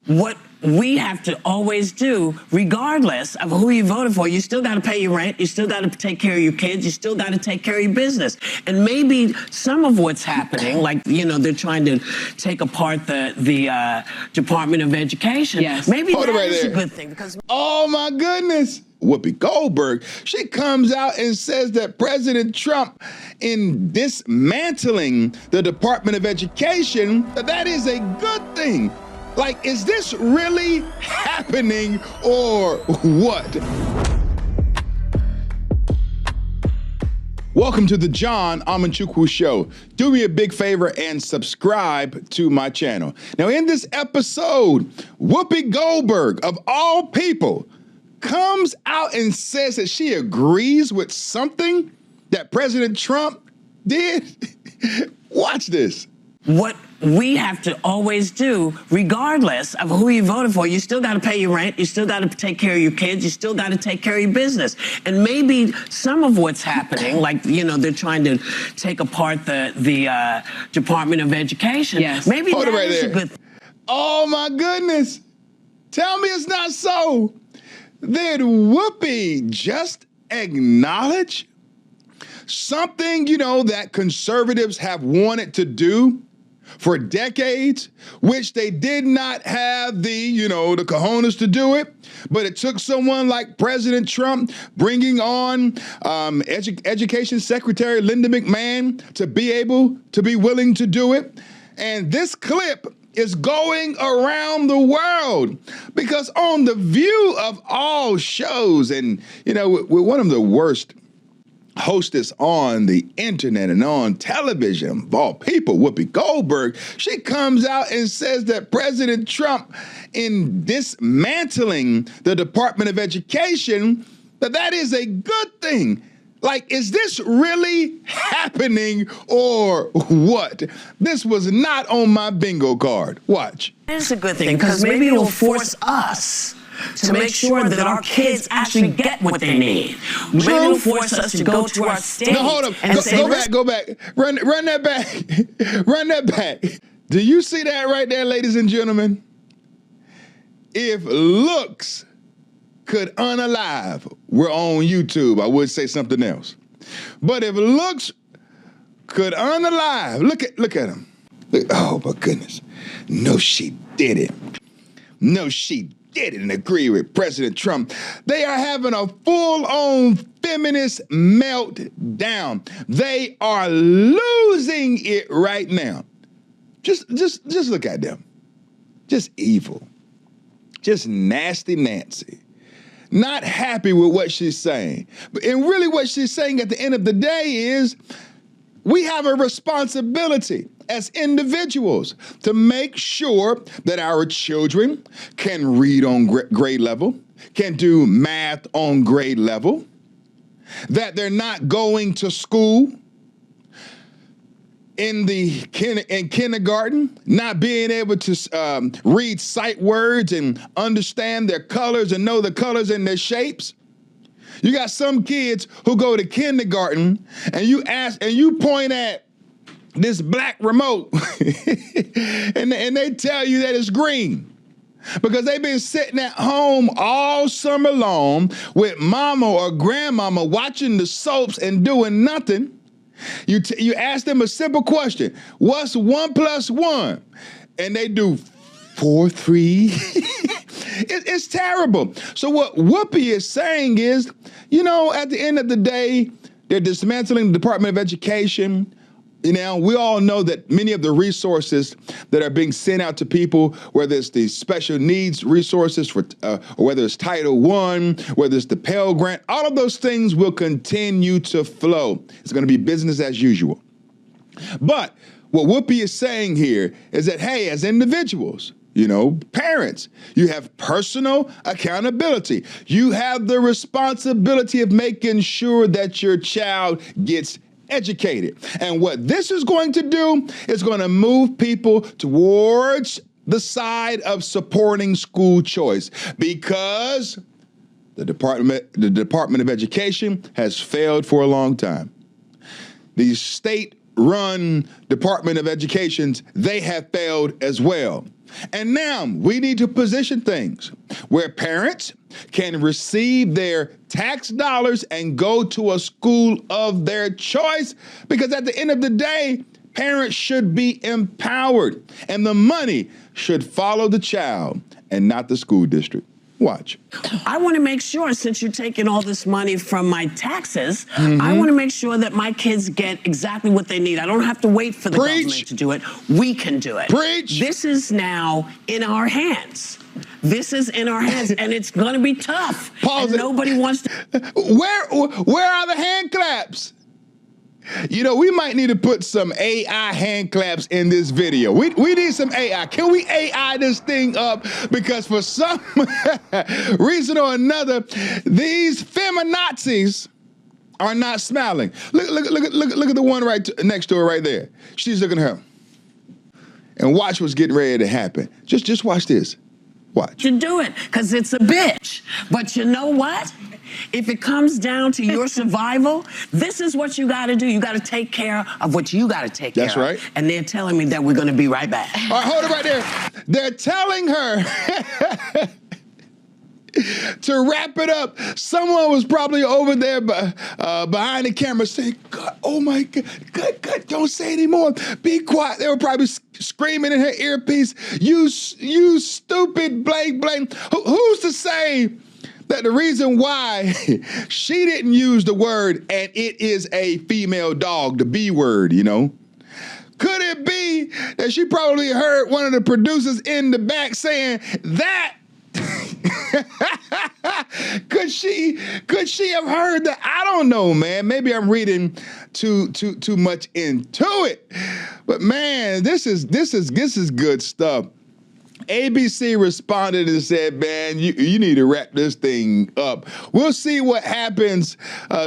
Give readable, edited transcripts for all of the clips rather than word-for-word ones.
what we have to always do, regardless of who you voted for, you still got to pay your rent, you still got to take care of your kids, you still got to take care of your business. And maybe some of what's happening, like, they're trying to take apart the Department of Education. Yes. Maybe that is a good thing. Because oh, my goodness. Whoopi Goldberg, she comes out and says that President Trump, in dismantling the Department of Education, that is a good thing. Like, is this really happening or what? Welcome to the John Amanchukwu Show. Do me a big favor and subscribe to my channel. Now, in this episode, Whoopi Goldberg, of all people, comes out and says that she agrees with something that President Trump did. Watch this. what we have to always do, regardless of who you voted for, you still got to pay your rent, you still got to take care of your kids, you still got to take care of your business. And maybe some of what's happening, like, they're trying to take apart the Department of Education. Yes. Maybe Hold that it right is there. a good thing. Oh, my goodness. Tell me it's not so. Did Whoopi just acknowledge something, that conservatives have wanted to do for decades, which they did not have the cojones to do it, but it took someone like President Trump bringing on Education Secretary Linda McMahon to be willing to do it. And this clip is going around the world because on The View of all shows, and we're one of the worst hostess on the internet and on television, of all people, Whoopi Goldberg, she comes out and says that President Trump, in dismantling the Department of Education, that is a good thing. Like, is this really happening or what? This was not on my bingo card. Watch. It's a good thing because maybe it will force us to make sure that our kids actually get what they need. Maybe it'll force us to go to our state. No, hold up. And say, go back. Run that back. Run that back. Do you see that right there, ladies and gentlemen? If looks could unalive, we're on YouTube. I would say something else. But if looks could unalive, look at him. Oh, my goodness. No, she didn't. No, she didn't agree with President Trump. They are having a full-on feminist meltdown. They are losing it right now. Just look at them. Just evil. Just nasty Nancy. Not happy with what she's saying. And really what she's saying at the end of the day is we have a responsibility as individuals to make sure that our children can read on grade level, can do math on grade level, that they're not going to school in kindergarten, not being able to read sight words and understand their colors and know the colors and their shapes. You got some kids who go to kindergarten and you point at this black remote and they tell you that it's green because they've been sitting at home all summer long with mama or grandmama watching the soaps and doing nothing. You ask them a simple question, what's 1 + 1? And they do 4, 3. It's terrible. So what Whoopi is saying is, at the end of the day, they're dismantling the Department of Education. We all know that many of the resources that are being sent out to people, whether it's the special needs resources or whether it's Title I, whether it's the Pell Grant, all of those things will continue to flow. It's going to be business as usual. But what Whoopi is saying here is that, hey, as individuals, parents, you have personal accountability. You have the responsibility of making sure that your child gets educated. And what this is going to do is going to move people towards the side of supporting school choice because the Department of Education has failed for a long time. These state-run Department of Educations, they have failed as well. And now we need to position things where parents can receive their tax dollars and go to a school of their choice, because at the end of the day, parents should be empowered and the money should follow the child and not the school district. Watch. I want to make sure, since you're taking all this money from my taxes, I want to make sure that my kids get exactly what they need. I don't have to wait for the government to do it. We can do it. Preach. This is now in our hands. This is in our hands, and it's going to be tough. Pause. And nobody wants to. Where are the hand claps? You know, we might need to put some AI hand claps in this video. We need some AI. Can we AI this thing up? Because for some reason or another, these feminazis are not smiling. Look at the one right next to her right there. She's looking at her. And watch what's getting ready to happen. Just watch this. Watch. To do it, because it's a bitch. But you know what? If it comes down to your survival, this is what you got to do. You got to take care of what you got to take care of. That's right. And they're telling me that we're going to be right back. All right, hold it right there. They're telling her to wrap it up. Someone was probably over there behind the camera saying, God, oh my God, God, don't say anymore. Be quiet. They were probably screaming in her earpiece, you stupid blank. Who's to say that the reason why she didn't use the word, and it is a female dog, the B word, you know? Could it be that she probably heard one of the producers in the back saying that? Could she have heard that? I don't know, man. Maybe I'm reading too much into it. But man, this is good stuff. ABC responded and said, man, you need to wrap this thing up. We'll see what happens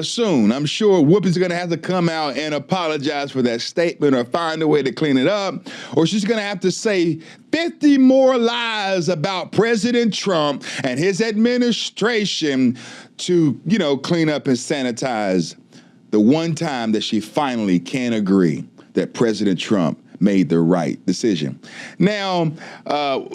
soon. I'm sure Whoopi's going to have to come out and apologize for that statement or find a way to clean it up. Or she's going to have to say 50 more lies about President Trump and his administration to, clean up and sanitize the one time that she finally can agree that President Trump made the right decision. Now,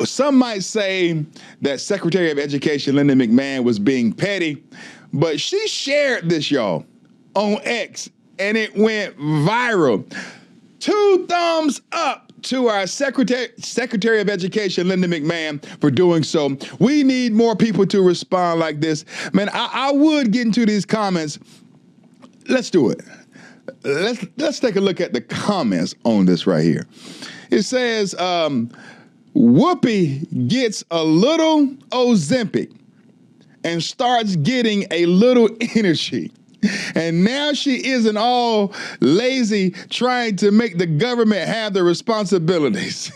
some might say that Secretary of Education Linda McMahon was being petty, but she shared this, y'all, on X, and it went viral. 2 thumbs up to our Secretary of Education Linda McMahon for doing so. We need more people to respond like this. Man, I would get into these comments. Let's do it. Let's take a look at the comments on this right here. It says, Whoopi gets a little Ozempic and starts getting a little energy. And now she isn't all lazy trying to make the government have the responsibilities.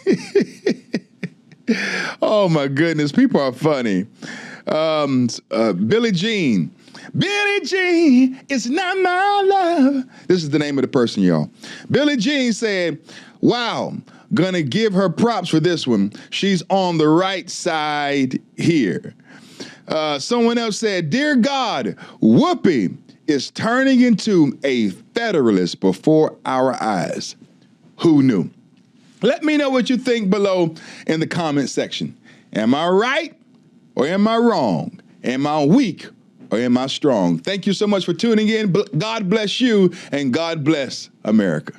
Oh my goodness, people are funny. Billie Jean. Billie Jean, it's not my love. This is the name of the person, y'all. Billie Jean said, wow, gonna give her props for this one. She's on the right side here. Someone else said, dear God, Whoopi is turning into a Federalist before our eyes. Who knew? Let me know what you think below in the comment section. Am I right or am I wrong? Am I weak or am I strong? Thank you so much for tuning in. God bless you and God bless America.